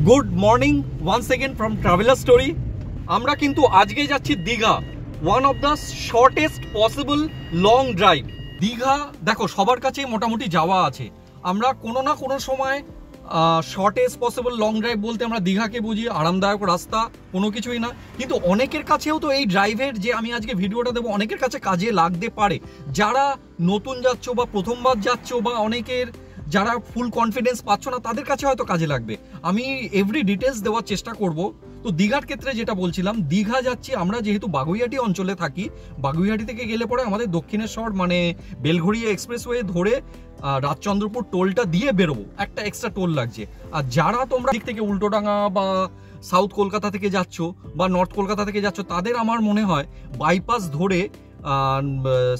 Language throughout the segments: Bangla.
Good morning once again from traveller story. আমরা কিন্তু আজকে যাচ্ছি Digha, one of the shortest possible long drive. Digha দেখো সবার কাছেই মোটামুটি যাওয়া আছে। আমরা কোনো না কোনো সময় শর্টেস্ট পসিবল লং ড্রাইভ বলতে আমরা দীঘাকে বুঝি, আরামদায়ক রাস্তা, কোনো কিছুই না। কিন্তু অনেকের কাছেও তো এই ড্রাইভের যে আমি আজকে ভিডিওটা দেবো অনেকের কাছে কাজে লাগতে পারে। যারা নতুন যাচ্ছ বা প্রথমবার যাচ্ছ বা অনেকের যারা ফুল কনফিডেন্স পাচ্ছ না তাদের কাছে হয়তো কাজে লাগবে। আমি এভরি ডিটেলস দেওয়ার চেষ্টা করব। তো দীঘার ক্ষেত্রে যেটা বলছিলাম, দীঘা যাচ্ছি আমরা যেহেতু বাগুইহাটি অঞ্চলে থাকি। বাগুইহাটি থেকে গেলে পরে আমাদের দক্ষিণেশ্বর মানে বেলঘড়িয়া এক্সপ্রেসওয়ে ধরে রাজচন্দ্রপুর টোলটা দিয়ে বেরোবো, একটা এক্সট্রা টোল লাগছে। আর যারা তোমরা দিক থেকে উল্টোডাঙ্গা বা সাউথ কলকাতা থেকে যাচ্ছ বা নর্থ কলকাতা থেকে যাচ্ছ তাদের আমার মনে হয় বাইপাস ধরে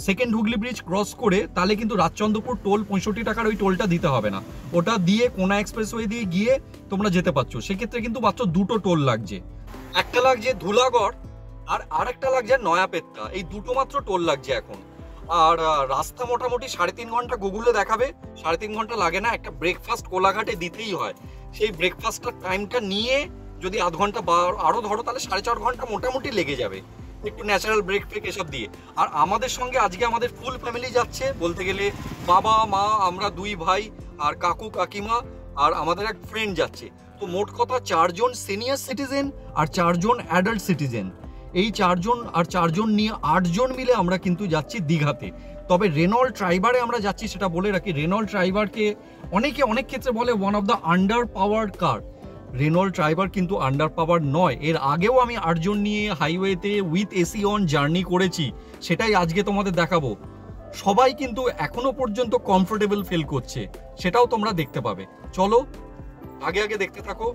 সেকেন্ড হুগলি ব্রিজ ক্রস করে তাহলে কিন্তু রাজচন্দ্রপুর টোল 65 টাকার ওই টোলটা দিতে হবে না। ওটা দিয়ে কোনা এক্সপ্রেসওয়ে দিয়ে গিয়ে তোমরা যেতে পারছো। সেক্ষেত্রে কিন্তু মাত্র দুটো টোল লাগছে, একটা লাগছে ধুলাগড় আর আরেকটা লাগছে নয়াপেত্তা। এই দুটো মাত্র টোল লাগছে এখন। আর রাস্তা মোটামুটি 3.5 ঘন্টা গুগলে দেখাবে, 3.5 ঘন্টা লাগে না। একটা ব্রেকফাস্ট কোলাঘাটে দিতেই হয়। সেই ব্রেকফাস্টটার টাইমটা নিয়ে যদি আধ ঘন্টা বা আরও ধরো তাহলে 4.5 ঘন্টা মোটামুটি লেগে যাবে, একটু ন্যাচারাল ব্রেক ফ্রেক এসব দিয়ে। আর আমাদের সঙ্গে আজকে আমাদের ফুল ফ্যামিলি যাচ্ছে, বলতে গেলে বাবা মা, আমরা 2 ভাই আর কাকু কাকিমা আর আমাদের এক ফ্রেন্ড যাচ্ছে। তো মোট কথা 4 জন সিনিয়র সিটিজেন আর 4 জন অ্যাডাল্ট সিটিজেন। এই 4 জন আর 4 জন নিয়ে 8 জন মিলে আমরা কিন্তু যাচ্ছি দীঘাতে। তবে রেনল্ট ট্রাইবারে আমরা যাচ্ছি সেটা বলে রাখি। রেনল্ট ট্রাইবারকে অনেকে অনেক ক্ষেত্রে বলে one of the under powered car. Renault Triber কিন্তু আন্ডার পাওয়ার নয়। এর আগেও আমি 8 জন নিয়ে হাইওয়েতে উইথ এসি অন জার্নি করেছি, সেটাই আজকে তোমাদের দেখাবো। সবাই কিন্তু এখনো পর্যন্ত কমফোর্টেবল ফিল করছে, সেটাও তোমরা দেখতে পাবে। চলো আগে আগে দেখতে থাকো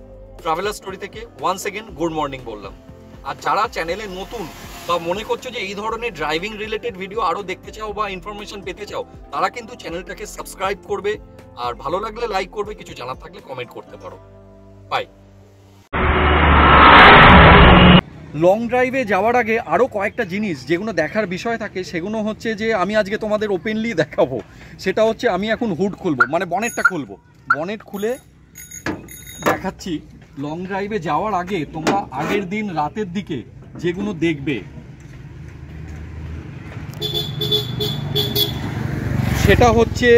ট্রাভেলার স্টোরি থেকে। ওয়ান্স এগেন গুড মর্নিং বললাম। আর যারা চ্যানেলে নতুন বা মনে করছো যে এই ধরনের ড্রাইভিং রিলেটেড ভিডিও আরও দেখতে চাও বা ইনফরমেশন পেতে চাও, তারা কিন্তু চ্যানেলটাকে সাবস্ক্রাইব করবে আর ভালো লাগলে লাইক করবে, কিছু জানার থাকলে কমেন্ট করতে পারো। বাই। লং ড্রাইভে যাওয়ার আগে আরও কয়েকটা জিনিস যেগুলো দেখার বিষয় থাকে, সেগুলো হচ্ছে যে আমি আজকে তোমাদের ওপেনলি দেখাবো। সেটা হচ্ছে আমি এখন হুড খুলবো, মানে বনেটটা খুলবো। বনেট খুলে দেখাচ্ছি। লং ড্রাইভে যাওয়ার আগে তোমরা আগের দিন রাতের দিকে যেগুলো দেখবে সেটা হচ্ছে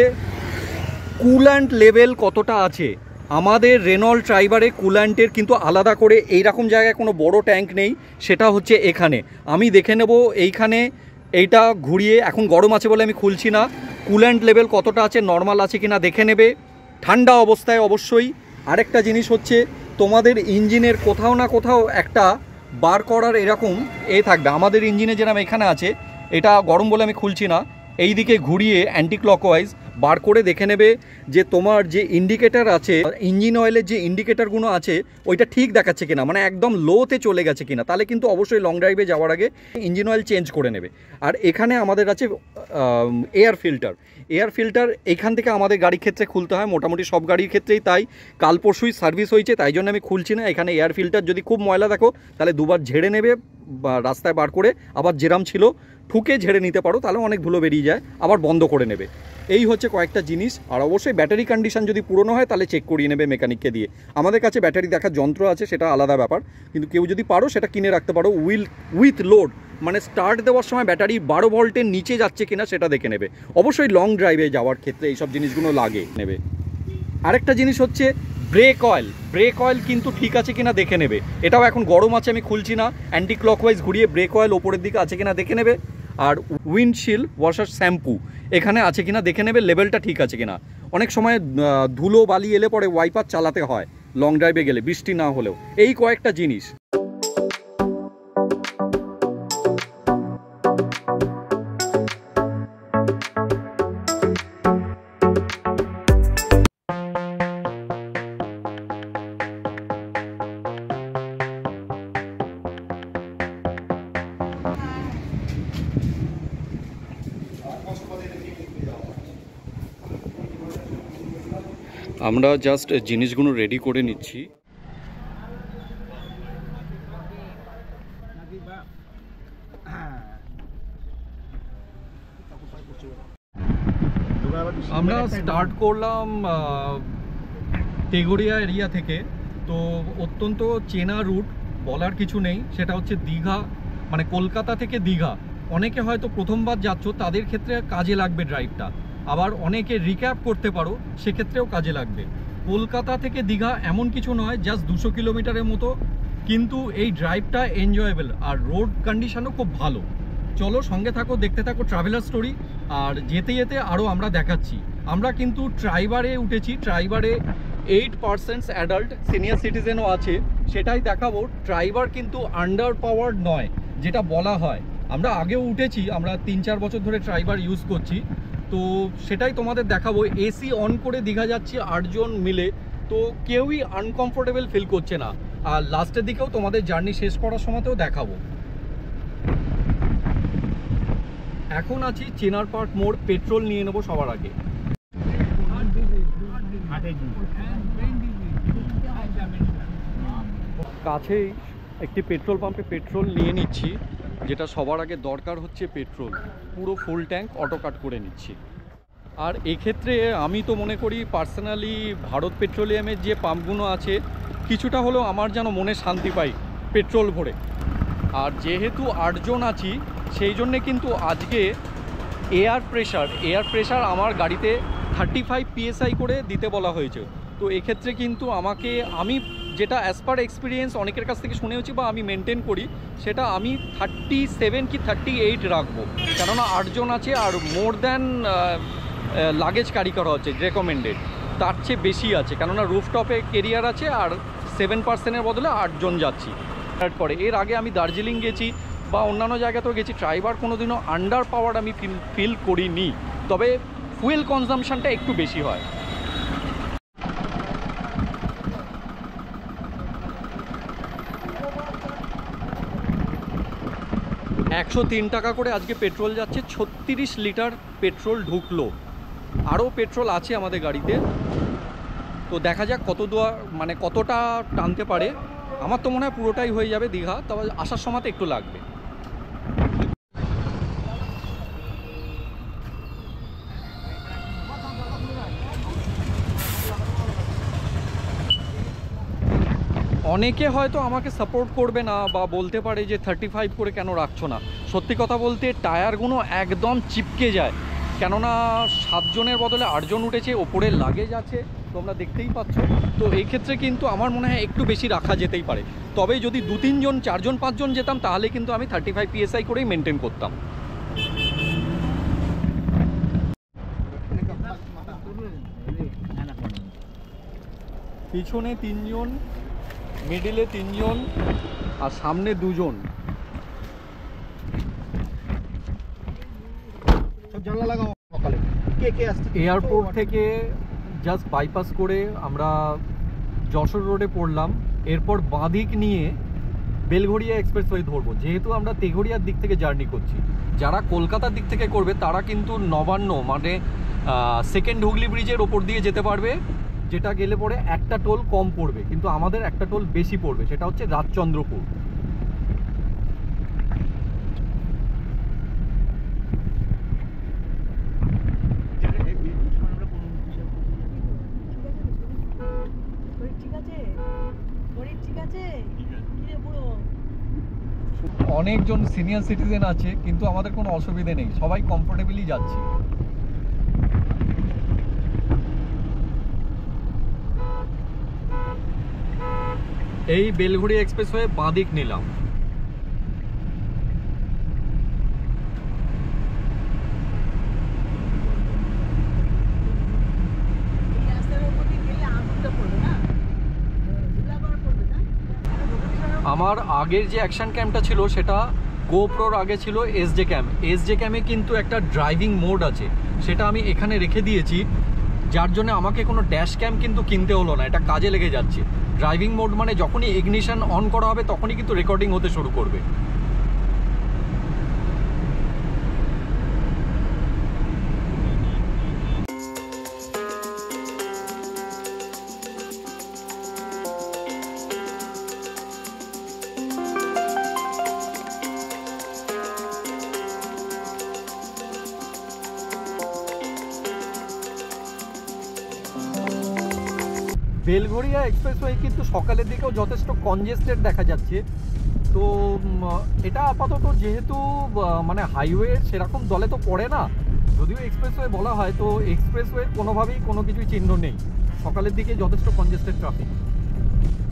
কুল্যান্ট লেভেল কতটা আছে। আমাদের রেনল্ট ট্রাইবারে কুল্যান্টের কিন্তু আলাদা করে এইরকম জায়গায় কোনো বড় ট্যাঙ্ক নেই, সেটা হচ্ছে এখানে। আমি দেখে নেব এইখানে, এইটা ঘুরিয়ে, এখন গরম আছে বলে আমি খুলছি না, কুল্যান্ট লেভেল কতটা আছে, নর্মাল আছে কিনা দেখে নেবে ঠান্ডা অবস্থায় অবশ্যই। আরেকটা জিনিস হচ্ছে তোমাদের ইঞ্জিনের কোথাও না কোথাও একটা বার করার এরকম থাকবে। আমাদের ইঞ্জিনে যেরকম এখানে আছে, এটা গরম বলে আমি খুলছি না, এই দিকে ঘুরিয়ে অ্যান্টি ক্লকওয়াইজ বার করে দেখে নেবে যে তোমার যে ইন্ডিকেটার আছে, ইঞ্জিন অয়েলের যে ইন্ডিকেটারগুলো আছে ওইটা ঠিক দেখাচ্ছে কিনা, মানে একদম লোতে চলে গেছে কিনা। তাহলে কিন্তু অবশ্যই লং ড্রাইভে যাওয়ার আগে ইঞ্জিন অয়েল চেঞ্জ করে নেবে। আর এখানে আমাদের আছে এয়ার ফিল্টার। এয়ার ফিল্টার এখান থেকে আমাদের গাড়ির ক্ষেত্রে খুলতে হয়, মোটামুটি সব গাড়ির ক্ষেত্রেই তাই। কাল পরশুই সার্ভিস হয়েছে, তাই জন্য আমি খুলছি না। এখানে এয়ার ফিল্টার যদি খুব ময়লা দেখো তাহলে 2বার ঝেড়ে নেবে, বা রাস্তায় বার করে আবার যেরাম ছিল ঠুকে ঝেড়ে নিতে পারো, তাহলে অনেক ধুলো বেরিয়ে যায়, আবার বন্ধ করে নেবে। এই হচ্ছে কয়েকটা জিনিস। আর অবশ্যই ব্যাটারি কন্ডিশন যদি পুরনো হয় তাহলে চেক করিয়ে নেবে মেকানিককে দিয়ে। আমাদের কাছে ব্যাটারি দেখার যন্ত্র আছে, সেটা আলাদা ব্যাপার, কিন্তু কেউ যদি পারো সেটা কিনে রাখতে পারো। উইথ লোড, মানে স্টার্ট দেওয়ার সময় ব্যাটারি 12 ভোল্টের নিচে যাচ্ছে কিনা সেটা দেখে নেবে। অবশ্যই লং ড্রাইভে যাওয়ার ক্ষেত্রে এইসব জিনিসগুলো লাগে নেবে। আরেকটা জিনিস হচ্ছে ব্রেক অয়েল। ব্রেক অয়েল কিন্তু ঠিক আছে কিনা দেখে নেবে। এটাও এখন গরম আছে, আমি খুলছি না। অ্যান্টি ক্লকওয়াইজ ঘুরিয়ে ব্রেক অয়েল ওপরের দিকে আছে কিনা দেখে নেবে। আর উইন্ডশিল্ড ওয়াশার শ্যাম্পু এখানে আছে কিনা দেখে নেবে, লেভেলটা ঠিক আছে কিনা। অনেক সময় ধুলো বালি এলে পরে ওয়াইপার চালাতে হয় লং ড্রাইভে গেলে, বৃষ্টি না হলেও। এই কয়েকটা জিনিস। আমরা জাস্ট জিনিসগুলো রেডি করে নিচ্ছি। আমরা স্টার্ট করলাম তেঘরিয়া এরিয়া থেকে। তো অত্যন্ত চেনা রুট, বলার কিছু নেই। সেটা হচ্ছে দীঘা, মানে কলকাতা থেকে দীঘা। অনেকে হয়তো প্রথমবার যাচ্ছ, তাদের ক্ষেত্রে কাজে লাগবে ড্রাইভটা। আবার অনেকে রিক্যাপ করতে পারো, সেক্ষেত্রেও কাজে লাগবে। কলকাতা থেকে দীঘা এমন কিছু নয়, জাস্ট 200 কিলোমিটারের মতো, কিন্তু এই ড্রাইভটা এনজয়েবল আর রোড কন্ডিশনও খুব ভালো। চলো সঙ্গে থাকো, দেখতে থাকো ট্রাভেলার স্টোরি। আর যেতে যেতে আরও আমরা দেখাচ্ছি। আমরা কিন্তু ট্রাইবারে উঠেছি, ট্রাইবারে 8% অ্যাডাল্ট, সিনিয়র সিটিজেনও আছে, সেটাই দেখাবো। ট্রাইবার কিন্তু আন্ডার পাওয়ার্ড নয়, যেটা বলা হয়। আমরা আগেও উঠেছি, আমরা 3-4 বছর ধরে ট্রাইবার ইউজ করছি, তো সেটাই তোমাদের দেখাবো। এসি অন করে দীঘা যাচ্ছি 8 জন মিলে, তো কেউই আনকমফোর্টেবল ফিল করছে না। আর লাস্টের দিকেও তোমাদের জার্নি শেষ করার সময়তেও দেখাবো। এখন আছি চেনার পার্ক মোড়, পেট্রোল নিয়ে নেবো সবার আগে। কাছেই একটি পেট্রোল পাম্পে পেট্রোল নিয়ে নিচ্ছি, যেটা সবার আগে দরকার হচ্ছে পেট্রোল। পুরো ফুল ট্যাঙ্ক অটো কাট করে নিচ্ছি। আর এক্ষেত্রে আমি তো মনে করি পার্সোনালি ভারত পেট্রোলিয়ামের যে পাম্পগুলো আছে, কিছুটা হলেও আমার যেন মনে শান্তি পাই পেট্রোল ভরে। আর যেহেতু 8 জন আছি, সেই জন্যে কিন্তু আজকে এয়ার প্রেশার আমার গাড়িতে 35 PSI করে দিতে বলা হয়েছে। তো এক্ষেত্রে কিন্তু আমি যেটা অ্যাজ পার এক্সপিরিয়েন্স অনেকের কাছ থেকে শুনেছি বা আমি মেনটেন করি, সেটা আমি 37 কি 38 রাখবো। কেননা 8 জন আছে আর মোর দ্যান লাগেজ ক্যারি করা হচ্ছে, রেকমেন্ডেড তার চেয়ে বেশি আছে। কেননা রুফটপে কেরিয়ার আছে আর 7%-এর বদলে 8 জন যাচ্ছি। তারপরে এর আগে আমি দার্জিলিং গেছি বা অন্যান্য জায়গাতেও গেছি, ট্রাইবার কোনোদিনও আন্ডার পাওয়ার আমি ফিল করিনি, তবে ফুয়েল কনজামশনটা একটু বেশি হয়। $103 করে আজকে পেট্রোল যাচ্ছে, 36 লিটার পেট্রোল ঢুকলো। আরও পেট্রোল আছে আমাদের গাড়িতে, তো দেখা যাক কতটা টানতে পারে। আমার তো মনে হয় পুরোটাই হয়ে যাবে দীঘা, তবে আসার সময়তে একটু লাগবে। অনেকে হয়তো আমাকে সাপোর্ট করবে না বা বলতে পারে যে 35 করে কেন রাখছো না। সত্যি কথা বলতে টায়ারগুলো একদম চিপকে যায়, কেননা 7 জনের বদলে 8 জন উঠেছে, ওপরে লাগেজ আছে, তোমরা দেখতেই পাচ্ছ। তো এই ক্ষেত্রে কিন্তু আমার মনে হয় একটু বেশি রাখা যেতেই পারে। তবে যদি 2-3 জন, 4 জন, 5 জন যেতাম, তাহলে কিন্তু আমি 35 PSI করেই মেনটেন করতাম। পিছনে 3 জন, মিডিলে 3 জন আর সামনে 2 জন। এয়ারপোর্ট থেকে জাস্ট বাইপাস করে আমরা যশোর রোডে পড়লাম। এরপর বাঁদিক নিয়ে বেলঘড়িয়া এক্সপ্রেসওয়ে ধরবো, যেহেতু আমরা তেঘড়িয়ার দিক থেকে জার্নি করছি। যারা কলকাতার দিক থেকে করবে তারা কিন্তু নবান্ন মানে সেকেন্ড হুগলি ব্রিজের ওপর দিয়ে যেতে পারবে, যেটা গেলে পরে একটা টোল কম পড়বে, কিন্তু আমাদের একটা টোল বেশি পড়বে, সেটা হচ্ছে রাজচন্দ্রপুর। অনেকজন সিনিয়র সিটিজেন আছে, কিন্তু আমাদের কোনো অসুবিধে নেই, সবাই কমফোর্টেবলি যাচ্ছি। এই বেলঘড়ি এক্সপ্রেসওয়ে বাঁদিক নিলাম। আমার আগের যে অ্যাকশন ক্যামটা ছিল সেটা গোপ্রোর আগে ছিল এসজে ক্যাম। এসজে ক্যামে কিন্তু একটা ড্রাইভিং মোড আছে, সেটা আমি এখানে রেখে দিয়েছি, যার জন্য আমাকে কোনো ড্যাশ ক্যাম কিন্তু কিনতে হলো না, এটা কাজে লেগে যাচ্ছে। ড্রাইভিং মোড মানে যখনই ইগনিশন অন করা হবে তখনই কিন্তু রেকর্ডিং হতে শুরু করবে। বেলঘরিয়া এক্সপ্রেসওয়ে কিন্তু সকালের দিকেও যথেষ্ট কনজেস্টেড দেখা যাচ্ছে। তো এটা আপাতত যেহেতু মানে হাইওয়ে সেরকম দলে তো পড়ে না, যদিও এক্সপ্রেসওয়ে বলা হয়, তো এক্সপ্রেসওয়ে কোনোভাবেই কোনো কিছুই চিহ্ন নেই। সকালের দিকে যথেষ্ট কনজেস্টেড ট্রাফিক।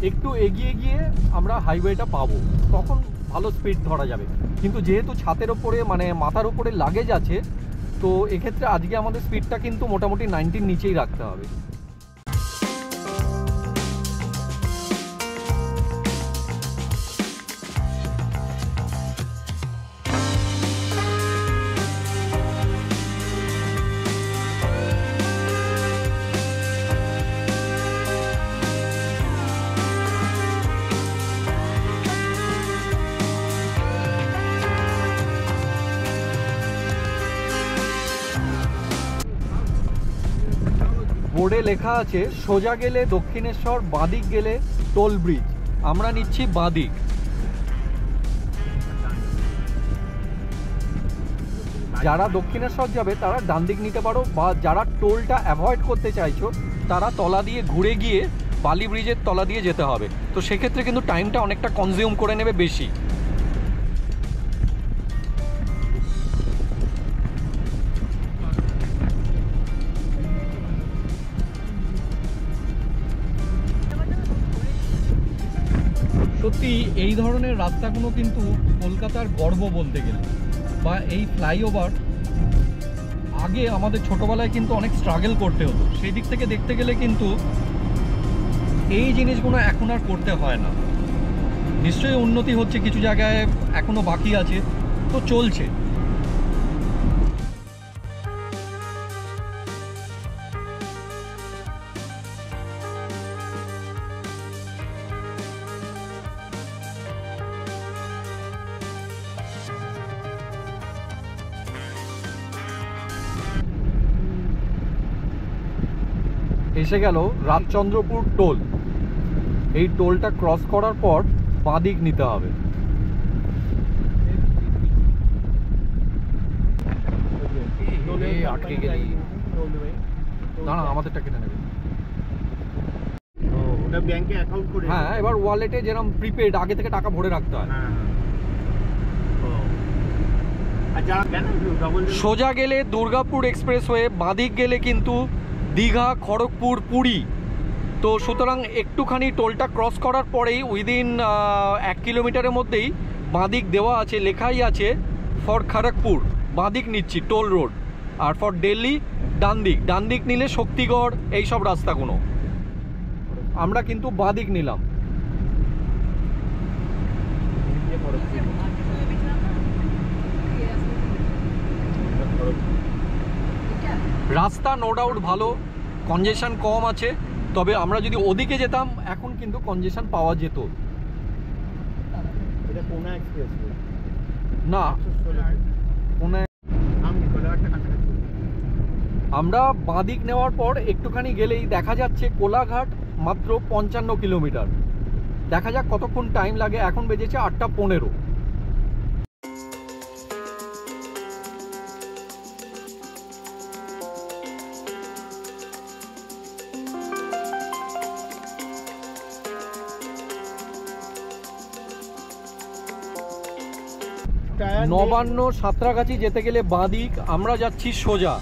একটু এগিয়ে গিয়ে আমরা হাইওয়েটা পাবো, তখন ভালো স্পিড ধরা যাবে। কিন্তু যেহেতু ছাতের ওপরে মানে মাথার উপরে লাগেজ আছে, তো এক্ষেত্রে আজকে আমাদের স্পিডটা কিন্তু মোটামুটি 90-র নিচেই রাখতে হবে। বোর্ডে লেখা আছে সোজা গেলে দক্ষিণেশ্বর, বাঁদিক গেলে টোল ব্রিজ। আমরা নিচ্ছি বাঁদিক। যারা দক্ষিণেশ্বর যাবে তারা ডান দিক নিতে পারো, বা যারা টোলটা অ্যাভয়েড করতে চাইছো তারা তলা দিয়ে ঘুরে গিয়ে বালি ব্রিজের তলা দিয়ে যেতে হবে। তো সেক্ষেত্রে কিন্তু টাইমটা অনেকটা কনজিউম করে নেবে বেশি। সত্যি এই ধরনের রাস্তাগুলো কিন্তু কলকাতার গর্ব বলতে গেলে, বা এই ফ্লাইওভার আগে আমাদের ছোটোবেলায় কিন্তু অনেক স্ট্রাগল করতে হতো। সেই দিক থেকে দেখতে গেলে কিন্তু এই জিনিসগুলো এখন আর করতে হয় না। নিশ্চয়ই উন্নতি হচ্ছে, কিছু জায়গায় এখনও বাকি আছে, তো চলছে। এসে গেল রামচন্দ্রপুর টোল। এই টোলটা ক্রস করার পর বাঁদিক নিতে হবে। আটকে গেলি না, না আমাদেরটা কেটে নেবে। ব্যাংকে অ্যাকাউন্ট করে, হ্যাঁ, এবার ওয়ালেটে যেরকম প্রিপেড আগে থেকে টাকা ভরে রাখতে হয়। সোজা গেলে দুর্গাপুর এক্সপ্রেসওয়ে, বাঁদিক গেলে কিন্তু দীঘা, খড়গপুর, পুরী। তো সুতরাং একটুখানি টোলটা ক্রস করার পরেই উইদিন 1 কিলোমিটারের মধ্যেই বাঁদিক দেওয়া আছে, লেখাই আছে ফর খড়গপুর বাঁদিক নিচ্ছি টোল রোড, আর ফর দিল্লি ডান দিক। ডান দিক নিলে শক্তিগড় এই সব রাস্তাগুলো। আমরা কিন্তু বাঁদিক নিলাম। রাস্তা নো ডাউট ভালো, কনজেশন কম আছে, তবে আমরা যদি ওদিকে যেতাম এখন কিন্তু কনজেশন পাওয়া যেত না। আমরা বাঁদিক নেওয়ার পর একটুখানি গেলেই দেখা যাচ্ছে কোলাঘাট, মাত্র 55 কিলোমিটার। দেখা যাক কতক্ষণ টাইম লাগে। এখন বেজেছে 8:15। নবান্ন সাঁতরাগাছি যেতে গেলে বাঁদিক, আমরা যাচ্ছি সোজা।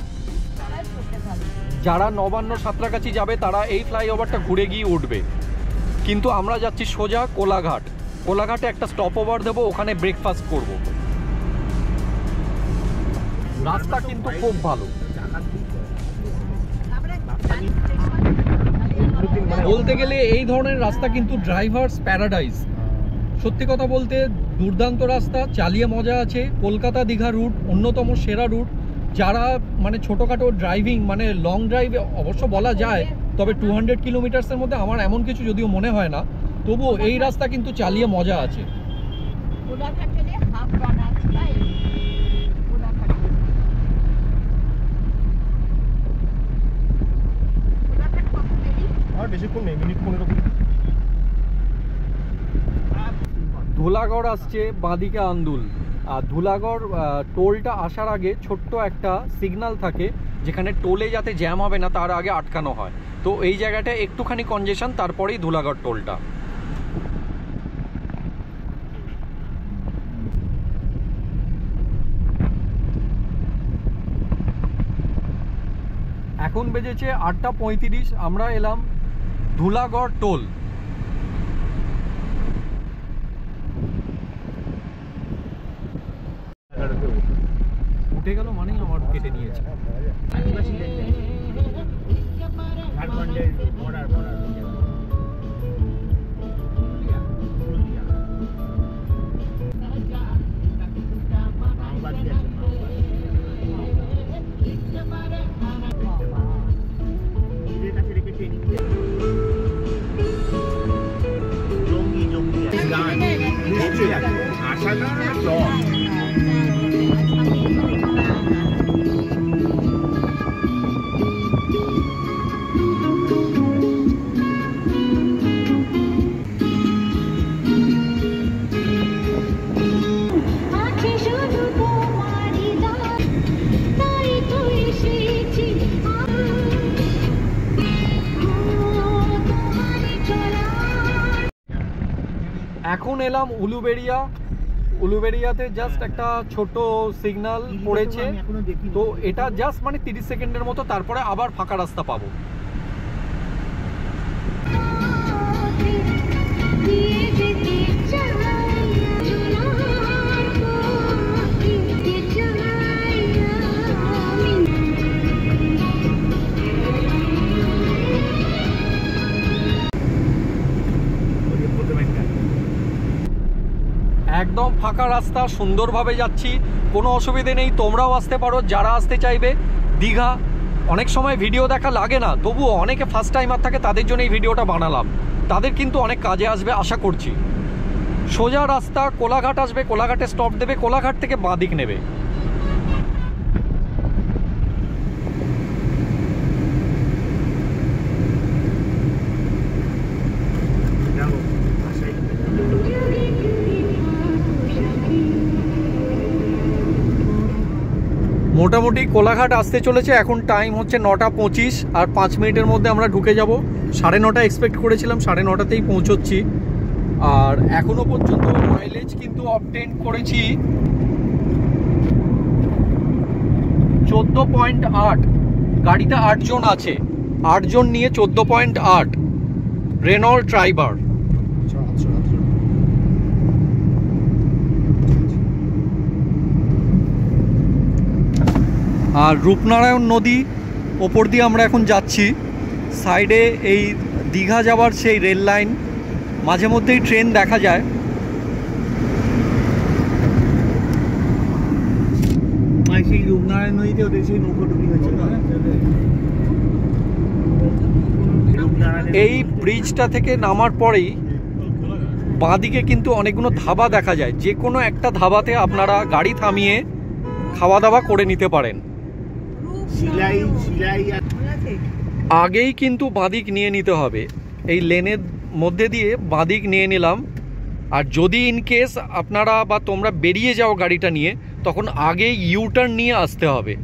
যারা নবান্ন সাঁতরাগাছি যাবে তারা এই ফ্লাইওভারটা ঘুরে গিয়ে উঠবে, কিন্তু আমরা যাচ্ছি সোজা কোলাঘাট। কোলাঘাটে একটা স্টপ ওভার দেবো, ওখানে ব্রেকফাস্ট করব। রাস্তা কিন্তু খুব ভালো। বলতে গেলে এই ধরনের রাস্তা কিন্তু ড্রাইভার্স প্যারাডাইস। সত্যি কথা বলতে দুর্দান্ত রাস্তা, চালিয়ে মজা আছে। কলকাতা দীঘা রুট অন্যতম সেরা রুট। যারা মানে ছোটোখাটো ড্রাইভিং মানে লং ড্রাইভ অবশ্য বলা যায়, তবে 200 কিলোমিটার্সের মধ্যে আমার এমন কিছু যদিও মনে হয় না, তবুও এই রাস্তা কিন্তু চালিয়ে মজা আছে। বেশিক্ষণ নেই, মিনিট 15। ধুলাগড় আসছে বাঁদিকে আন্দুল। আর ধুলাগড় টোলটা আসার আগে ছোট্ট একটা সিগন্যাল থাকে, যেখানে টোলে যাতে জ্যাম হবে না তার আগে আটকানো হয়। তো এই জায়গাটা একটুখানি কনজেশন, তারপরেই ধুলাগড় টোলটা। এখন বেজেছে 8:35, আমরা এলাম ধুলাগড় টোল। উঠে গেল মানেই আমার কেটে নিয়েছে। ঝাড়খণ্ডের বর্ডার এখন এলাম উলুবেড়িয়া। উলুবেড়িয়াতে জাস্ট একটা ছোট সিগন্যাল পড়েছে, তো এটা জাস্ট মানে 30 সেকেন্ডের মতো, তারপরে আবার ফাঁকা রাস্তা পাবো। একদম ফাঁকা রাস্তা, সুন্দরভাবে যাচ্ছি, কোনো অসুবিধে নেই। তোমরাও আসতে পারো যারা আসতে চাইবে। দীঘা অনেক সময় ভিডিও দেখা লাগে না, তবুও অনেকে ফার্স্ট টাইমার থাকে, তাদের জন্য এই ভিডিওটা বানালাম। তাদের কিন্তু অনেক কাজে আসবে আশা করছি। সোজা রাস্তা, কোলাঘাট আসবে, কোলাঘাটে স্টপ দেবে, কোলাঘাট থেকে বাঁ দিক নেবে। মোটামুটি কোলাঘাট আসতে চলেছে। এখন টাইম হচ্ছে 9:25, আর 5 মিনিটের মধ্যে আমরা ঢুকে যাব। 9:30 এক্সপেক্ট করেছিলাম, 9:30তেই পৌঁছচ্ছি। আর এখনো পর্যন্ত মাইলেজ কিন্তু অবটেন করেছি 14.8। গাড়িতে 8 জন আছে, 8 জন নিয়ে 14.8 রেনল্ট ট্রাইবার। আর রূপনারায়ণ নদী ওপর দিয়ে আমরা এখন যাচ্ছি। সাইডে এই দীঘা যাওয়ার সেই রেল লাইন, মাঝে মধ্যেই ট্রেন দেখা যায়। সেই রূপনারায়ণ নদীতে ওদের সেই নৌকোডুবি হয়েছিল। এই ব্রিজটা থেকে নামার পরেই বাঁদিকে কিন্তু অনেকগুলো ধাবা দেখা যায়। যে কোনো একটা ধাবাতে আপনারা গাড়ি থামিয়ে খাওয়া দাওয়া করে নিতে পারেন। আগেই কিন্তু বাঁদিক নিয়ে নিতে হবে, এই লেনের মধ্যে দিয়ে বাঁদিক নিয়ে নিলাম। আর যদি ইনকেস আপনারা বা তোমরা বেরিয়ে যাও গাড়িটা নিয়ে, তখন আগেই ইউটার্ন নিয়ে আসতে হবে।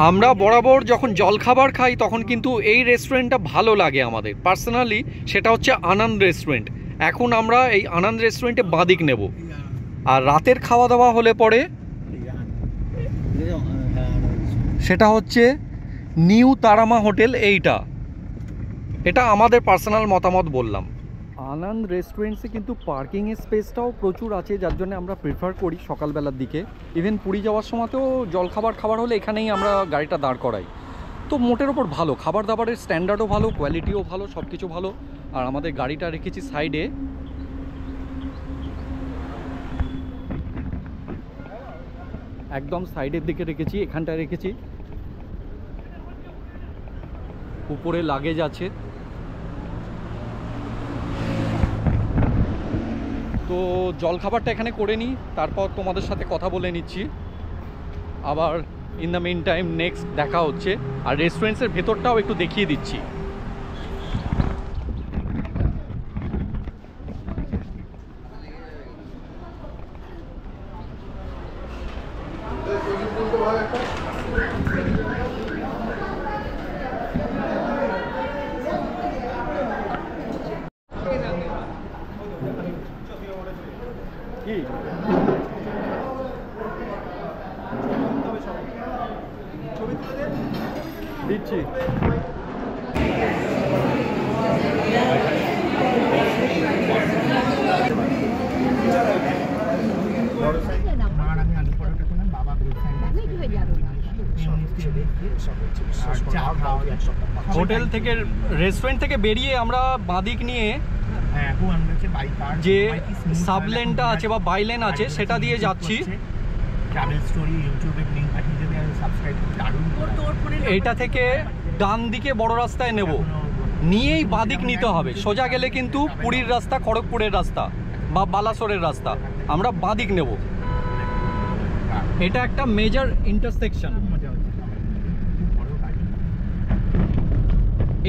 আমরা বরাবর যখন জলখাবার খাই তখন কিন্তু এই রেস্টুরেন্টটা ভালো লাগে আমাদের পার্সোনালি, সেটা হচ্ছে আনন্দ রেস্টুরেন্ট। এখন আমরা এই আনন্দ রেস্টুরেন্টে বাঁদিক নেব। আর রাতের খাওয়া দাওয়া হলে পরে সেটা হচ্ছে নিউ তারামা হোটেল। এটা আমাদের পার্সোনাল মতামত বললাম। আনন্দ রেস্টুরেন্টসে কিন্তু পার্কিংয়ের স্পেসটাও প্রচুর আছে, যার জন্য আমরা প্রেফার করি সকালবেলার দিকে। ইভেন পুরী যাওয়ার সময়তেও জলখাবার হলে এখানেই আমরা গাড়িটা দাঁড় করাই। তো মোটের ওপর ভালো, খাবার দাবারের স্ট্যান্ডার্ডও ভালো, কোয়ালিটিও ভালো, সব কিছু ভালো। আর আমাদের গাড়িটা রেখেছি সাইডে। একদম সাইডের দিকে রেখেছি, এখানটায় রেখেছি। উপরে লাগেজ আছে। তো জলখাবারটা এখানে করে নিই, তারপর তোমাদের সাথে কথা বলে নিচ্ছি। আবার in the main time next দেখা হচ্ছে। আর রেস্টুরেন্টসের ভেতরটাও একটু দেখিয়ে দিচ্ছি। কি দিচ্ছি। হোটেল থেকে রেস্টুরেন্ট থেকে বেরিয়ে আমরা বাদিক নিয়ে যে সাবলেনটা আছে বা বাইলেন আছে সেটা দিয়ে যাচ্ছি। এটা থেকে ডান দিকে বড় রাস্তায় নেব, নিয়েই বাদিক নিতে হবে। সোজা গেলে কিন্তু পুরীর রাস্তা, খড়গপুরের রাস্তা বা বালাসোরের রাস্তা, আমরা বাদিক নেব। এটা একটা মেজর ইন্টারসেকশন।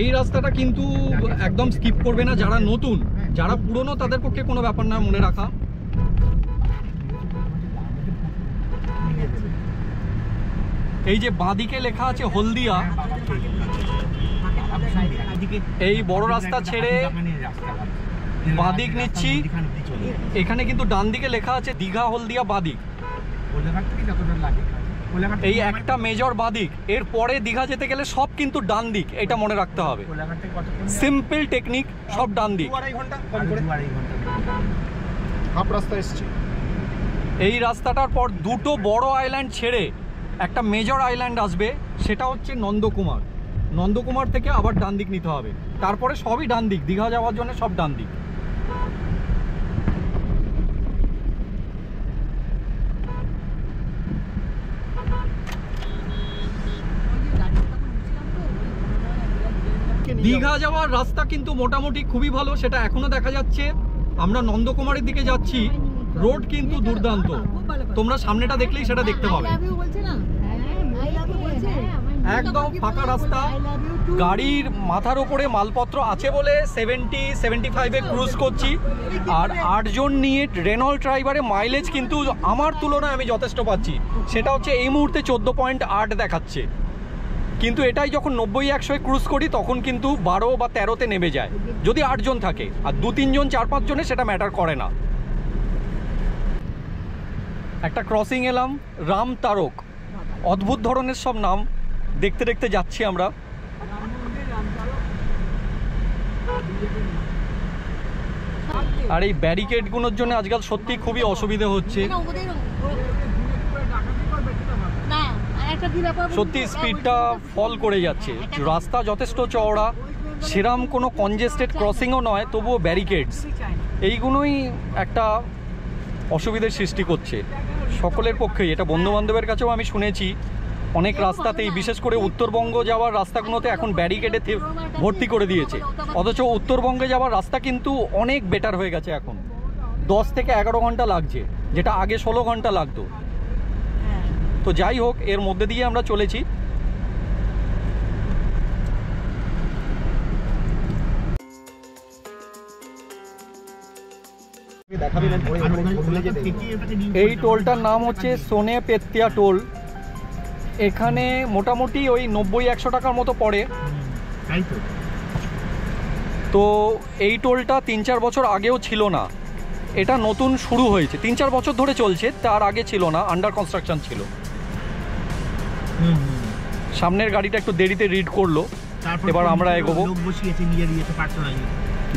এই রাস্তাটা কিন্তু একদম স্কিপ করবে না যারা নতুন, যারা পুরনো তাদের পক্ষে কোনো ব্যাপার না মনে রাখা। এই যে বাঁদিকে লেখা আছে হলদিয়া, এই বড় রাস্তা ছেড়ে বাঁদিক নিচ্ছি। এখানে কিন্তু ডান দিকে লেখা আছে দীঘা হলদিয়া বাঁদিক। এই একটা মেজর বাঁদিক, এর পরে দীঘা যেতে গেলে সব কিন্তু ডান দিক, এটা মনে রাখতে হবে। সিম্পল টেকনিক, সব ডান দিক। এই রাস্তাটার পর দুটো বড় আইল্যান্ড ছেড়ে একটা মেজর আইল্যান্ড আসবে, সেটা হচ্ছে নন্দকুমার। নন্দকুমার থেকে আবার ডান দিক নিতে হবে, তারপরে সবই ডান দিক। দীঘা যাওয়ার জন্য সব ডান দিক। দীঘা যাওয়ার রাস্তা কিন্তু মোটামুটি খুবই ভালো, সেটা এখনো দেখা যাচ্ছে। আমরা নন্দকুমারের দিকে যাচ্ছি, রোড কিন্তু দুর্দান্ত। তোমরা সামনেটা দেখলেই সেটা দেখতে পাবে। একদম ফাঁকা রাস্তা, গাড়ির মাথার উপরে মালপত্র আছে বলে 70-75-এ ক্রুজ করছি। আর 8 জন নিয়ে রেনল্ট ড্রাইভারে মাইলেজ কিন্তু আমার তুলনায় আমি যথেষ্ট পাচ্ছি। সেটা হচ্ছে এই মুহূর্তে 14.8 দেখাচ্ছে, কিন্তু এটাই যখন 90-100-এ ক্রুজ করি তখন কিন্তু 12 বা 13-তে নেমে যায়, যদি 8 জন থাকে। আর 2-3 জন 4-5 জনে সেটা ম্যাটার করে না। একটা ক্রসিং এলাম, রাম তারক, অদ্ভুত ধরনের সব নাম। দেখতে দেখতে যাচ্ছি আমরা। আর এই ব্যারিকেডগুলোর জন্য আজকাল সত্যি খুবই অসুবিধা হচ্ছে। সত্যি স্পিডটা ফল করে যাচ্ছে। রাস্তা যথেষ্ট চওড়া, সেরম কোনো কনজেস্টেড ক্রসিংও নয়, তবুও ব্যারিকেডস, এইগুলোই একটা অসুবিধার সৃষ্টি করছে সকলের পক্ষেই। এটা বন্ধুবান্ধবের কাছেও আমি শুনেছি, অনেক রাস্তাতেই, বিশেষ করে উত্তরবঙ্গ যাওয়ার রাস্তাগুলোতে এখন ব্যারিকেডে ভর্তি করে দিয়েছে। অথচ উত্তরবঙ্গে যাওয়ার রাস্তা কিন্তু অনেক বেটার হয়ে গেছে এখন। 10 থেকে 11 ঘন্টা লাগছে, যেটা আগে 16 ঘন্টা লাগতো। তো যাই হোক, এর মধ্যে দিয়ে আমরা চলেছি। এই টোলটার নাম হচ্ছে সোনে পেতিয়া টোল। এখানে মোটামুটি ওই 90-100 টাকার মতো পড়ে। তো এই টোলটা 3-4 বছর আগেও ছিল না, এটা নতুন শুরু হয়েছে। 3-4 বছর ধরে চলছে, তার আগে ছিল না, আন্ডার কনস্ট্রাকশন ছিল। সামনের গাড়িটা একটু দেরিতে রিড করলো, এবার আমরা এগোবো।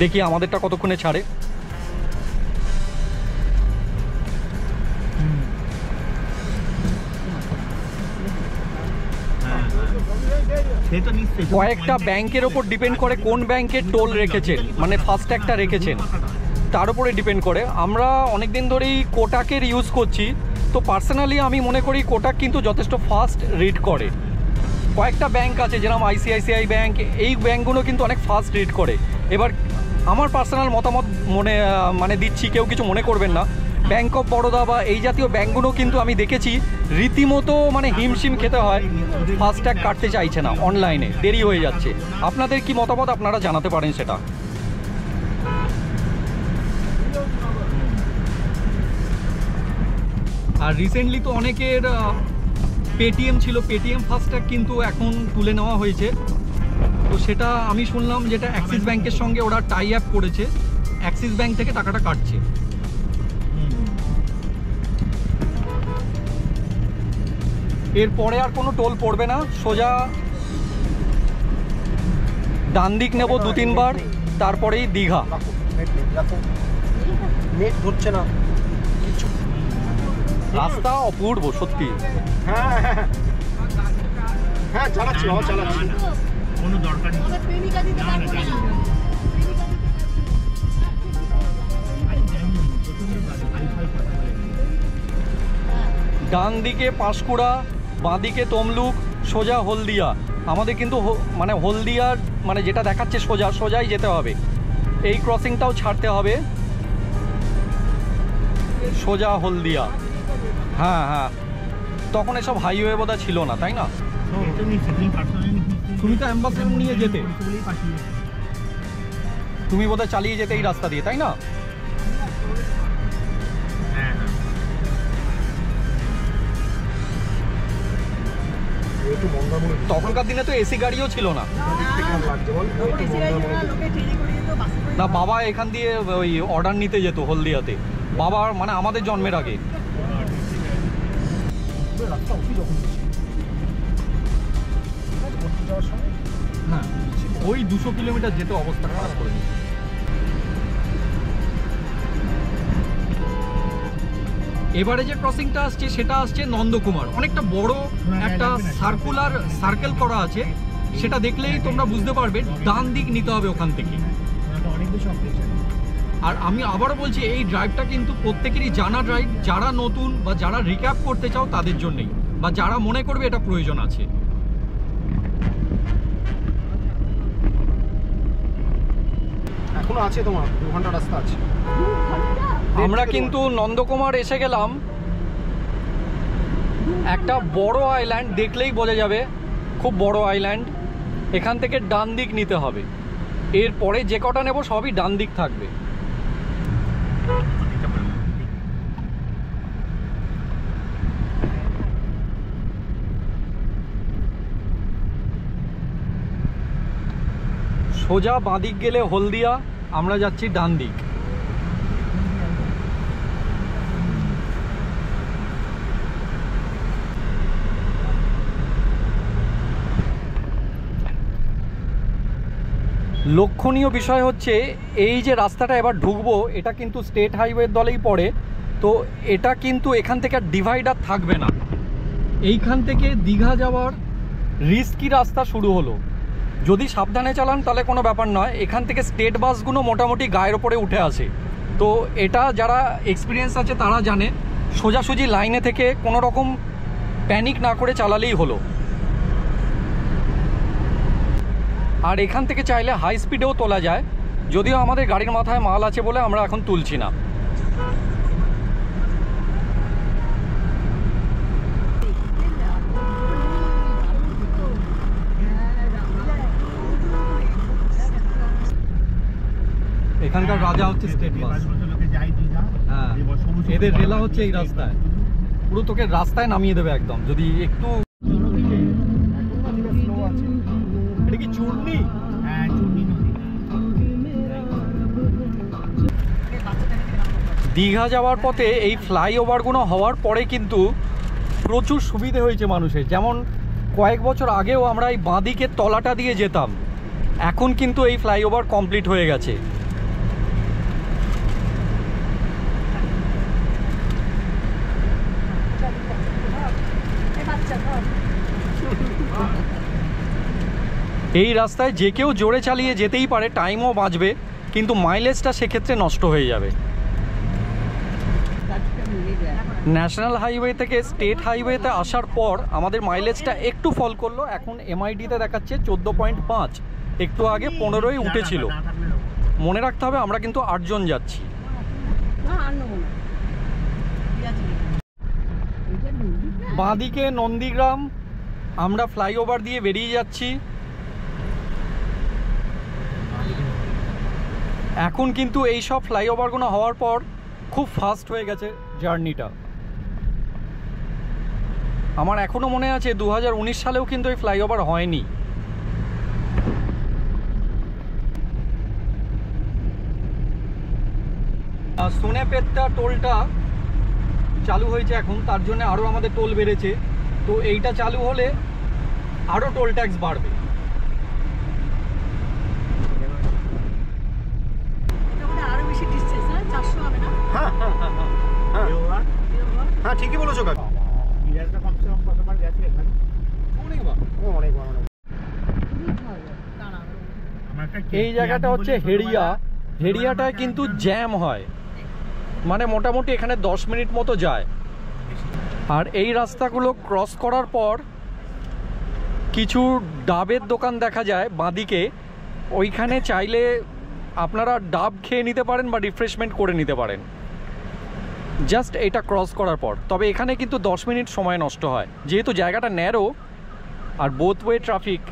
দেখি আমাদেরটা কতক্ষণে ছাড়ে। কয়েকটা ব্যাংকের ওপর ডিপেন্ড করে কোন ব্যাংকের টোল রেখেছেন, মানে ফাস্ট্যাগটা রেখেছেন, তার উপরে ডিপেন্ড করে। আমরা অনেক দিন ধরেই কোটাকের ইউজ করছি, তো পার্সোনালি আমি মনে করি কোটাক কিন্তু যথেষ্ট ফাস্ট রিড করে। কয়েকটা ব্যাংক আছে যেরকম ICICI ব্যাংক, এই ব্যাংকগুলো কিন্তু অনেক ফাস্ট রিড করে। এবার আমার পার্সোনাল মতামত মানে দিচ্ছি, কেউ কিছু মনে করবেন না। ব্যাংক অফ বরোদা বা এই জাতীয় ব্যাংকগুলো কিন্তু আমি দেখেছি রীতিমতো মানে হিমশিম খেতে হয়, ফাস্ট্যাগ কাটতে চাইছে না, অনলাইনে দেরি হয়ে যাচ্ছে। আপনাদের কি মতামত, আপনারা জানাতে পারেন সেটা। আর রিসেন্টলি তো অনেকের পেটিএম ছিল, পেটিএম ফাস্ট্যাগ কিন্তু এখন তুলে নেওয়া হয়েছে। তো সেটা আমি শুনলাম যেটা অ্যাক্সিস ব্যাংকের সঙ্গে ওরা টাই আপ করেছে, অ্যাক্সিস ব্যাংক থেকে টাকাটা কাটছে। এরপরে আর কোনো টোল পড়বে না, সোজা ডান দিক নেব 2-3 বার, তারপরেই দীঘা। নেট ধরছে না কিছু। রাস্তা অপূর্ব সত্যি। হ্যাঁ হ্যাঁ হ্যাঁ, চালাচ্ছি বাবা, চালাচ্ছি, কোনো দরকার নেই। ডান দিকে পাঁশকুড়া, বাঁ দিকে তমলুক, সোজা হলদিয়া। আমাদের কিন্তু মানে হলদিয়ার মানে যেটা দেখাচ্ছে সোজাই যেতে হবে। এই ক্রসিংটাও ছাড়তে হবে, সোজা হলদিয়া। হ্যাঁ হ্যাঁ, তখন এসব হাইওয়ে বোধহয় ছিল না, তাই না? তুমি তো অ্যাম্বাসেডর নিয়ে যেতে, তুমি বোধহয় চালিয়ে যেতে এই রাস্তা দিয়ে, তাই না? তখনকার দিনে তো এসি গাড়িও ছিল না। না, বাবা এখান দিয়ে ওই অর্ডার নিতে যেত হলদিয়াতে, বাবা মানে আমাদের জন্মের আগে। হ্যাঁ, ওই 200 কিলোমিটার যেতে অবস্থা খারাপ করে দিচ্ছে। এবারে যে ক্রসিংটা আসছে সেটা আসছে নন্দকুমার। অনেকটা বড় একটা সার্কেল করা আছে, সেটা দেখলেই তোমরা বুঝতে পারবে ডান দিক নিতে হবে ওখান থেকে। আর আমি আবারও বলছি, এই ড্রাইভটা কিন্তু প্রত্যেকেরই জানা ড্রাইভ, যারা নতুন বা যারা রিক্যাপ করতে চাও তাদের জন্যই, বা যারা মনে করবে এটা প্রয়োজন আছে। এখনো আছে, তোমার 2 ঘন্টা রাস্তা আছে। আমরা কিন্তু নন্দকুমার এসে গেলাম। একটা বড় আইল্যান্ড, দেখলেই বোঝা যাবে খুব বড় আইল্যান্ড। এখান থেকে ডান দিক নিতে হবে, এরপরে যে কটা নেব সবই ডান দিক থাকবে। সোজা বাঁ দিক গেলে হলদিয়া, আমরা যাচ্ছি ডান দিক। লক্ষণীয় বিষয় হচ্ছে এই যে রাস্তাটা এবার ঢুকবো, এটা কিন্তু স্টেট হাইওয়ের দলেই পড়ে। তো এটা কিন্তু এখান থেকে ডিভাইডার থাকবে না। এইখান থেকে দীঘা যাওয়ার রিস্কি রাস্তা শুরু হলো। যদি সাবধানে চালান তাহলে কোনো ব্যাপার নয়। এখান থেকে স্টেট বাসগুলো মোটামুটি গায়ের ওপরে উঠে আসে। তো এটা যারা এক্সপিরিয়েন্স আছে তারা জানে, সোজাসুজি লাইনে থেকে কোনো রকম প্যানিক না করে চালালেই হলো। আর এখান থেকে চাইলে হাই স্পিডেও তোলা যায়, যদিও আমাদের গাড়ির মাথায় মাল আছে বলে আমরা এখন তুলছি না। এখানকার রাজা হচ্ছে স্টেট বাস। হ্যাঁ, এদের রেলা হচ্ছে এই রাস্তায়, পুরো তোকে রাস্তায় নামিয়ে দেবে একদম যদি একটু। এটা কি চূর্ণি? দীঘা যাওয়ার পথে এই ফ্লাইওভারগুলো হওয়ার পরে কিন্তু প্রচুর সুবিধে হয়েছে মানুষের। যেমন কয়েক বছর আগেও আমরা এই বাঁদিকের তলাটা দিয়ে যেতাম, এখন কিন্তু এই ফ্লাইওভার কমপ্লিট হয়ে গেছে। এই রাস্তায় যে কেউ জোরে চালিয়ে যেতেই পারে, টাইমও বাঁচবে, কিন্তু মাইলেজটা সেক্ষেত্রে নষ্ট হয়ে যাবে। ন্যাশনাল হাইওয়ে থেকে স্টেট হাইওয়েতে আসার পর আমাদের মাইলেজটা একটু ফল করলো। এখন এমআইডিতে দেখাচ্ছে 14.5, একটু আগে 15-ই উঠেছিল। মনে রাখতে হবে আমরা কিন্তু 8 জন যাচ্ছি। বাঁদিকে নন্দীগ্রাম, আমরা ফ্লাইওভার দিয়ে বেরিয়ে যাচ্ছি। এখন কিন্তু এই সব ফ্লাইওভারগুলো হওয়ার পর খুব ফাস্ট হয়ে গেছে জার্নিটা। আমার এখনো মনে আছে 2019 সালেও কিন্তু এই ফ্লাইওভার হয়নি। সোনেপেত্তা টোলটা চালু হয়েছে এখন, তার জন্য আরও আমাদের টোল বেড়েছে। তো এইটা চালু হলে আরও টোল ট্যাক্স বাড়বে। হ্যাঁ ঠিকই বলেছো কাকা। এই জায়গাটা হচ্ছে হেড়িয়া। হেড়িয়াটায় কিন্তু জ্যাম হয়, মানে মোটামুটি এখানে 10 মিনিট মতো যায়। আর এই রাস্তাগুলো ক্রস করার পর কিছু ডাবের দোকান দেখা যায় বাঁদিকে। ওইখানে চাইলে আপনারা ডাব খেয়ে নিতে পারেন বা রিফ্রেশমেন্ট করে নিতে পারেন জাস্ট এটা ক্রস করার পর। তবে এখানে কিন্তু 10 মিনিট সময় নষ্ট হয়, যেহেতু জায়গাটা ন্যারো আর বোথ ওয়ে ট্রাফিক।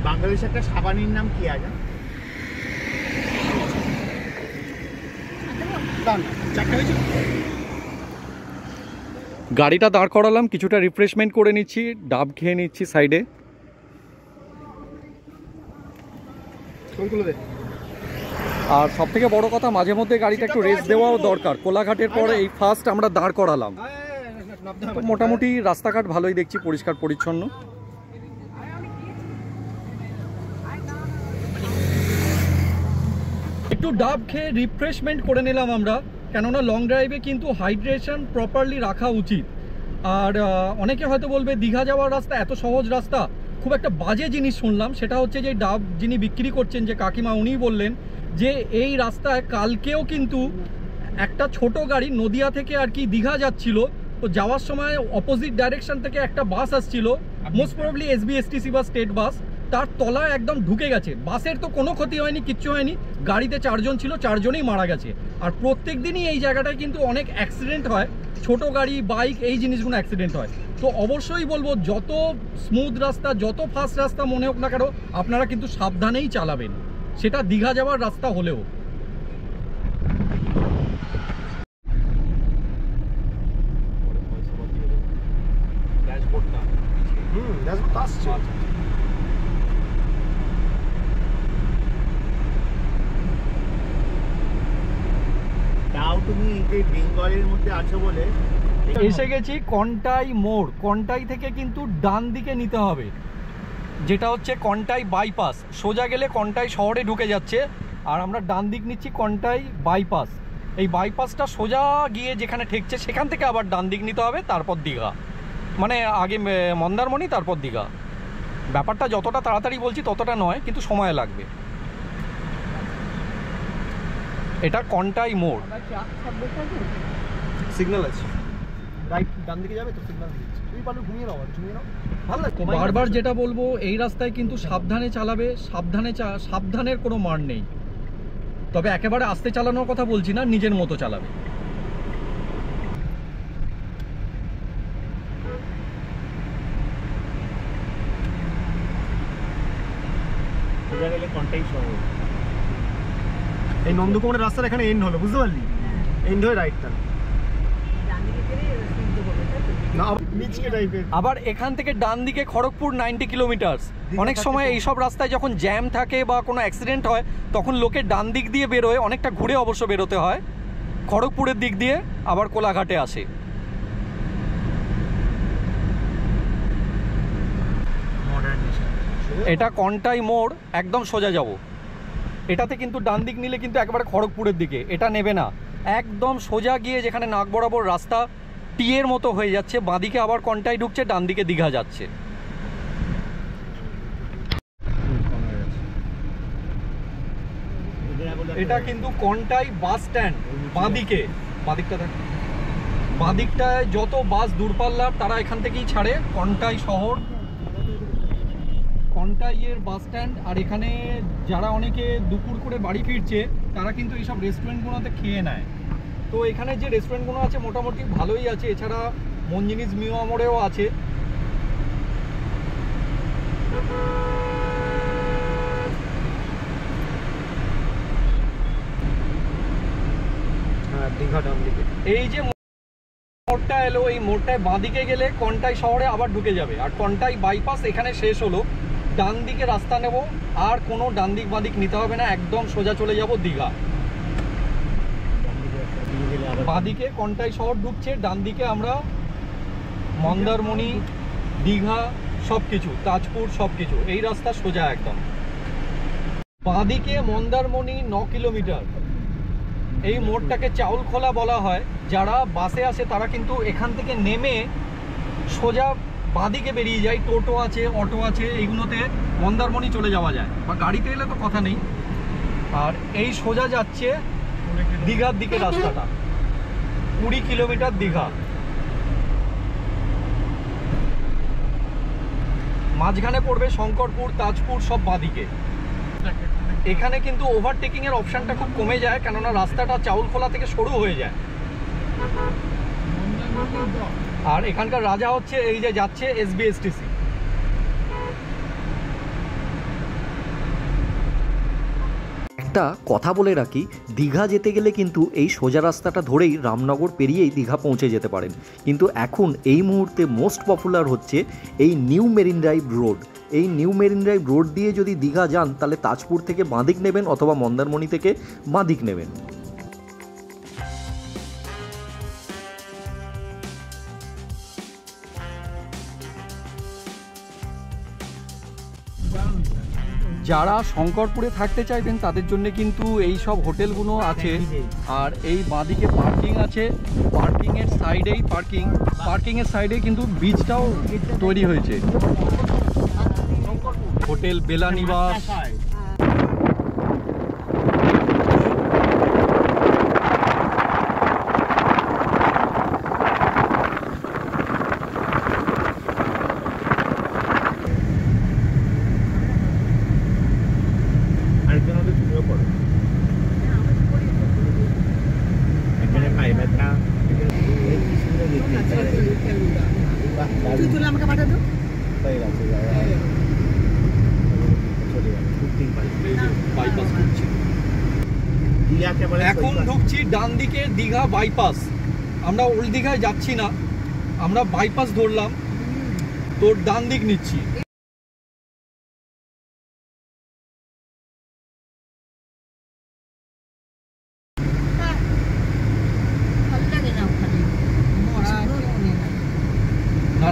বাংলাদেশের একটা সাবানের নাম কি আছে? গাড়িটা দাঁড় করালাম, কিছুটা রিফ্রেশমেন্ট করে নিচ্ছি, ডাব খেয়ে নিচ্ছি সাইডে। আর সব থেকে বড় কথা, মাঝে মধ্যে গাড়িটা একটু রেস্ট দেওয়াও দরকার। কোলাঘাটের পরে এই ফার্স্ট আমরা দাঁড় করালাম। তো মোটামুটি রাস্তাঘাট ভালোই দেখছি, পরিষ্কার পরিচ্ছন্ন। একটু ডাব খেয়ে রিফ্রেশমেন্ট করে নিলাম আমরা, কেননা লং ড্রাইভে কিন্তু হাইড্রেশন প্রপারলি রাখা উচিত। আর অনেকে হয়তো বলবে দীঘা যাওয়ার রাস্তা এত সহজ রাস্তা। খুব একটা বাজে জিনিস শুনলাম, সেটা হচ্ছে যে ডাব যিনি বিক্রি করছেন, যে কাকিমা, উনিই বললেন যে এই রাস্তায় কালকেও কিন্তু একটা ছোট গাড়ি নদিয়া থেকে আর কি দীঘা যাচ্ছিল। তো যাওয়ার সময় অপোজিট ডাইরেকশন থেকে একটা বাস আসছিল, মোস্ট প্রবাবলি SBSTC বা স্টেট বাস, তার তলায় একদম ঢুকে গেছে। বাসের তো কোনো ক্ষতি হয়নি, কিচ্ছু হয়নি, গাড়িতে 4 জন ছিল, 4 জনেই মারা গেছে। আর প্রত্যেক দিনই এই জায়গাটায় কিন্তু অনেক অ্যাক্সিডেন্ট হয়, ছোট গাড়ি, বাইক, এই জিনিসগুলো অ্যাক্সিডেন্ট হয়। তো অবশ্যই বলবো, যত স্মুথ রাস্তা, যত ফাস্ট রাস্তা মনে হোক না কেন, আপনারা কিন্তু সাবধানেই চালাবেন, সেটা দীঘা যাওয়ার রাস্তা হলেও। তাও তুমি এই বেঙ্গলের মধ্যে আছো বলে এসে গেছি কন্টাই মোড়। কন্টাই থেকে কিন্তু ডান দিকে নিতে হবে, যেটা হচ্ছে কন্টাই বাইপাস। সোজা গেলে কন্টাই শহরে ঢুকে যাচ্ছে, আর আমরা ডান দিক নিচ্ছি কন্টাই বাইপাস। এই বাইপাসটা সোজা গিয়ে যেখানে ঠেকছে সেখান থেকে আবার ডান দিক নিতে হবে, তারপর দীঘা। মানে আগে মন্দারমণি, তারপর দীঘা। ব্যাপারটা যতটা তাড়াতাড়ি বলছি ততটা নয়, কিন্তু সময় লাগবে। এটা কন্টাই মোড়। সিগন্যাল আছে, রাইট ডান দিকে যাবে তো সিগন্যাল দিচ্ছে। তুমি পারলে ঘুমিয়ে নাও, ঘুমিয়ে নাও, ভালো লাগে। বারবার যেটা বলবো, এই রাস্তায় কিন্তু সাবধানে চালাবে, সাবধানের কোনো মান নেই। তবে একেবারে আস্তে চালানোর কথা বলছি না, নিজের মতো চালাবে। সোজা গেলে কন্টাই শহর। এই নন্দকুমারের রাস্তার এখানে এন্ড হলো, বুঝতে পারলি? এন্ড হয়ে রাইট টার্ন। আবার এখান থেকে ডান দিকে খড়গপুর 90 কিলোমিটার। অনেক সময় এইসব রাস্তায় যখন জ্যাম থাকে বা কোনো অ্যাক্সিডেন্ট হয়, তখন লোকে ডান দিক দিয়ে বেরোয়, অনেকটা ঘুরে অবশ্য বেরোতে হয়, খড়গপুরের দিক দিয়ে আবার কোলাঘাটে আসে। এটা কন্টাই মোড়, একদম সোজা যাব। এটাতে কিন্তু ডান দিক নিলে কিন্তু একেবারে খড়গপুরের দিকে, এটা নেবে না। একদম সোজা গিয়ে যেখানে নাক বরাবর রাস্তা টি এর মতো হয়ে যাচ্ছে, বাঁদিকে আবার কন্টাই ঢুকছে, ডান দিকে দীঘা যাচ্ছে। এটা কিন্তু কন্টাই বাস স্ট্যান্ড। বাঁদিকে, বাঁদিকটায় যত বাস দূরপাল্লার তারা এখান থেকেই ছাড়ে। কন্টাই শহর, কন্টাইয়ের বাস স্ট্যান্ড। আর এখানে যারা অনেকে দুপুর করে বাড়ি ফিরছে, তারা কিন্তু এইসব রেস্টুরেন্টগুলোতে খেয়ে নেয়। তো এখানে যে রেস্টুরেন্টগুলো আছে মোটামুটি ভালোই আছে। এছাড়া মঞ্জিনিস মিয়ামোড়েও আছে। দীঘা ডান দিকে। এই যে মোড়টা এলো, এই মোড়টায় বাঁদিকে গেলে কন্টাই শহরে আবার ঢুকে যাবে। আর কন্টাই বাইপাস এখানে শেষ হলো। ডান দিকে রাস্তা নেব, আর কোনো ডান দিক বাঁদিক নিতে হবে না, একদম সোজা চলে যাব দীঘা। বাঁদিকে কন্টাই শহর ঢুকছে, ডান দিকে আমরা মন্দারমণি, দীঘা সবকিছু, তাজপুর সবকিছু, এই রাস্তা সোজা একদম। বাঁদিকে মন্দারমণি 9 কিলোমিটার। এই মোড়টাকে চাউলখোলা বলা হয়। যারা বাসে আসে তারা কিন্তু এখান থেকে নেমে সোজা বাঁদিকে বেরিয়ে যায়। টোটো আছে, অটো আছে, এইগুলোতে মন্দারমণি চলে যাওয়া যায়, বা গাড়িতে এলে তো কথা নেই। আর এই সোজা যাচ্ছে দীঘার দিকে রাস্তাটা, 20 কিলোমিটার দীঘা। মাঝখানে পড়বে শঙ্করপুর, তাজপুর সব বাঁদিকে। এখানে কিন্তু ওভারটেকিং এর অপশনটা খুব কমে যায়, কেননা রাস্তাটা চাউলখোলা থেকে সরু হয়ে যায়। আর এখানকার রাজা হচ্ছে এই যে যাচ্ছে SBSTC। একটা কথা বলে রাখি, দীঘা যেতে গেলে কিন্তু এই সোজা রাস্তাটা ধরেই রামনগর পেরিয়েই দীঘা পৌঁছে যেতে পারেন। কিন্তু এখন এই মুহূর্তে মোস্ট পপুলার হচ্ছে এই নিউ মেরিন ড্রাইভ রোড। এই নিউ মেরিন ড্রাইভ রোড দিয়ে যদি দীঘা যান তাহলে তাজপুর থেকে বাঁদিক নেবেন অথবা মন্দারমণি থেকে বাঁদিক নেবেন। যারা শঙ্করপুরে থাকতে চাইবেন তাদের জন্য কিন্তু এই সব হোটেলগুলো আছে। আর এই বাঁদিকে পার্কিং আছে, পার্কিংয়ের সাইডেই পার্কিংয়ের সাইডে কিন্তু বিচটাও তৈরি হয়েছে। হোটেল বেলা নিবাস। এখন ঢুকছি ডান দিকে দীঘা বাইপাস। আমরা ওল্ড দীঘায় যাচ্ছি না, আমরা বাইপাস ধরলাম, তোর ডান দিক নিচ্ছি।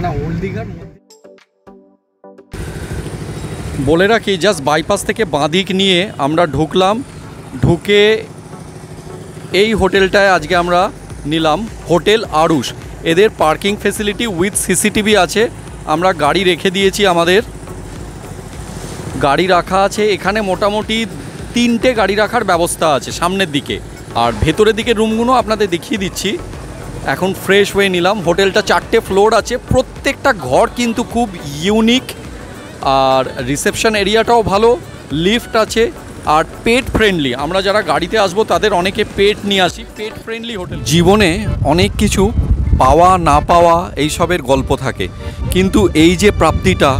না ওল্ড দীঘার মধ্যে বলে রাখি, জাস্ট বাইপাস থেকে বাঁদিক নিয়ে আমরা ঢুকলাম। ঢুকে এই হোটেলটায় আজকে আমরা নিলাম, হোটেল আরুষ। এদের পার্কিং ফেসিলিটি উইথ CCTV আছে। আমরা গাড়ি রেখে দিয়েছি, আমাদের গাড়ি রাখা আছে এখানে। মোটামুটি 3টে গাড়ি রাখার ব্যবস্থা আছে সামনের দিকে। আর ভেতরের দিকে রুমগুলো আপনাদের দেখিয়ে দিচ্ছি। এখন ফ্রেশ হয়ে নিলাম। হোটেলটা 4টে ফ্লোর আছে, প্রত্যেকটা ঘর কিন্তু খুব ইউনিক। আর রিসেপশন এরিয়াটাও ভালো, লিফট আছে, আর পেট ফ্রেন্ডলি। আমরা যারা গাড়িতে আসবো তাদের অনেকে পেট নিয়ে আসি। Pet friendly hotel. জীবনে অনেক কিছু পাওয়া না পাওয়া এইসবের গল্প থাকে, কিন্তু এই যে প্রাপ্তিটা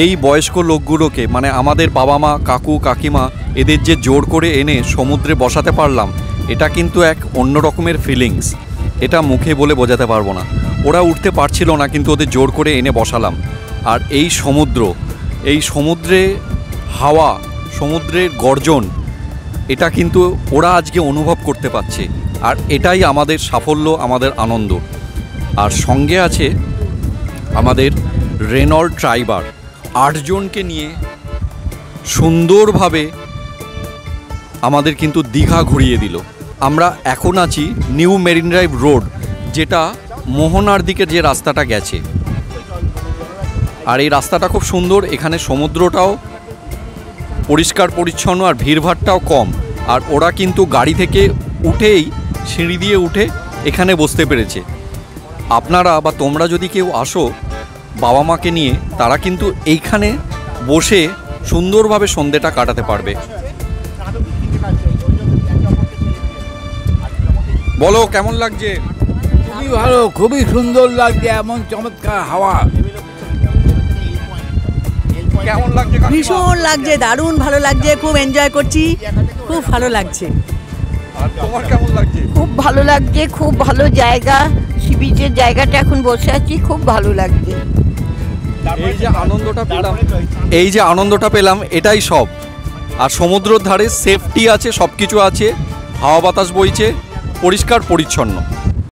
এই বয়স্ক লোকগুলোকে, মানে আমাদের বাবা মা, কাকু কাকিমা, এদের যে জোর করে এনে সমুদ্রে বসাতে পারলাম, এটা কিন্তু এক অন্য রকমের ফিলিংস। এটা মুখে বলে বোঝাতে পারবো না। ওরা উঠতে পারছিল না, কিন্তু ওদের জোর করে এনে বসালাম। আর এই সমুদ্র, এই সমুদ্রে হাওয়া, সমুদ্রের গর্জন, এটা কিন্তু ওরা আজকে অনুভব করতে পারছে। আর এটাই আমাদের সাফল্য, আমাদের আনন্দ। আর সঙ্গে আছে আমাদের রেনল্ড ড্রাইভার, 8 জনকে নিয়ে সুন্দরভাবে আমাদের কিন্তু দীঘা ঘুরিয়ে দিল। আমরা এখন আছি নিউ মেরিন ড্রাইভ রোড, যেটা মোহনার দিকে যে রাস্তাটা গেছে। আর এই রাস্তাটা খুব সুন্দর। এখানে সমুদ্রটাও পরিষ্কার পরিচ্ছন্ন, আর ভিড়ভাড়টাও কম। আর ওরা কিন্তু গাড়ি থেকে উঠেই সিঁড়ি দিয়ে উঠে এখানে বসতে পেরেছে। আপনারা বা তোমরা যদি কেউ আসো বাবা মাকে নিয়ে, তারা কিন্তু এইখানে বসে সুন্দরভাবে সন্ধ্যেটা কাটাতে পারবে। বলো কেমন লাগছে? খুবই ভালো, খুবই সুন্দর লাগছে, এমন চমৎকার হাওয়া। কেমন লাগছে? ভীষণ লাগছে, দারুণ ভালো লাগছে, খুব এনজয় করছি, খুব ভালো লাগছে। আর তোমার কেমন লাগছে? খুব ভালো লাগছে, খুব ভালো জায়গা, সি বিচের জায়গাটা এখন বসে আছি, খুব ভালো লাগছে। এই যে আনন্দটা পেলাম এটাই সব। আর সমুদ্রের ধারে সেফটি আছে, সব কিছু আছে, হাওয়া বাতাস বইছে, পরিষ্কার পরিচ্ছন্ন।